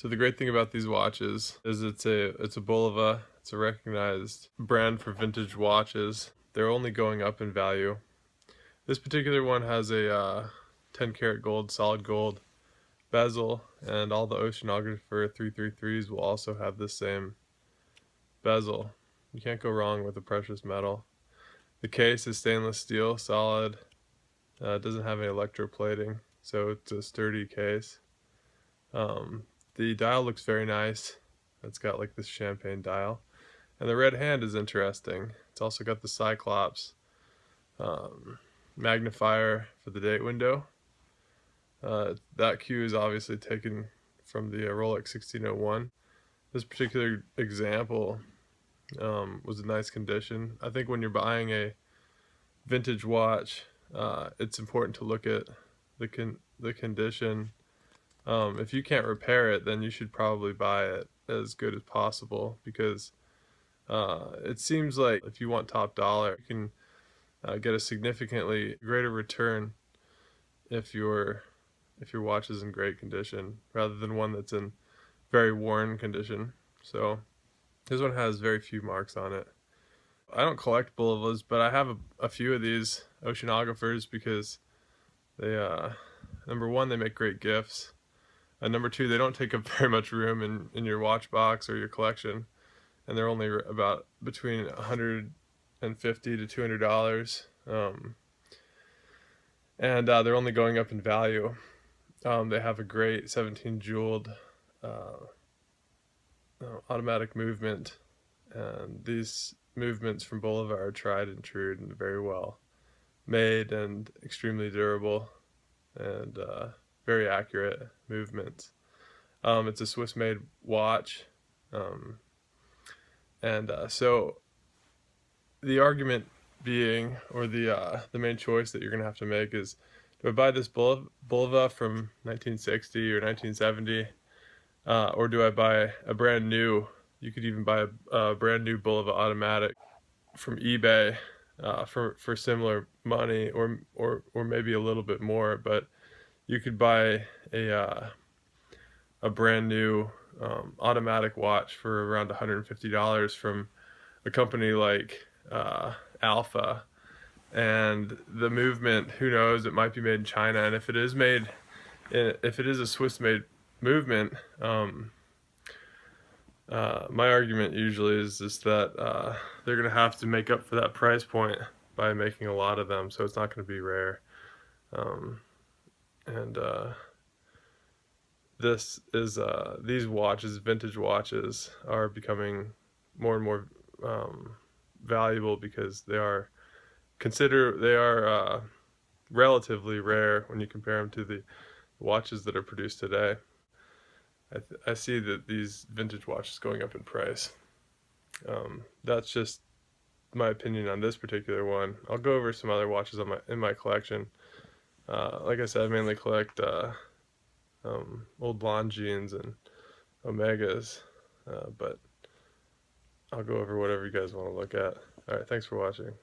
So the great thing about these watches is it's a Bulova. It's a recognized brand for vintage watches. They're only going up in value. This particular one has a 10 karat gold, solid gold bezel, and all the Oceanographer 333s will also have the same bezel. You can't go wrong with a precious metal. The case is stainless steel, solid. It doesn't have any electroplating, so it's a sturdy case. The dial looks very nice. It's got like this champagne dial. And the red hand is interesting. It's also got the Cyclops magnifier for the date window. That cue is obviously taken from the Rolex 1601. This particular example was in nice condition. I think when you're buying a vintage watch, it's important to look at the condition. If you can't repair it, then you should probably buy it as good as possible, because it seems like if you want top dollar, you can get a significantly greater return if your watch is in great condition rather than one that's in very worn condition. So this one has very few marks on it. I don't collect Bulovas, but I have a few of these Oceanographers because they number one, they make great gifts. Number two, they don't take up very much room in your watch box or your collection, and they're only about between $150 to $200, and they're only going up in value. They have a great 17 jeweled automatic movement, and these movements from Bulova are tried and true and very well made and extremely durable and very accurate movements. It's a Swiss-made watch, so the argument being, or the main choice that you're gonna have to make is, do I buy this Bulova from 1960 or 1970, or do I buy a brand new? You could even buy a brand new Bulova automatic from eBay for similar money, or maybe a little bit more, but you could buy a brand new automatic watch for around $150 from a company like Alpha, and the movement, who knows, it might be made in China, and if it is a Swiss-made movement, my argument usually is just that they're gonna have to make up for that price point by making a lot of them, so it's not going to be rare. These watches, vintage watches, are becoming more and more valuable because they are relatively rare when you compare them to the watches that are produced today. I see that these vintage watches going up in price. That's just my opinion on this particular one. I'll go over some other watches in my collection. Like I said, I mainly collect old Longines and Omegas, but I'll go over whatever you guys want to look at. Alright, thanks for watching.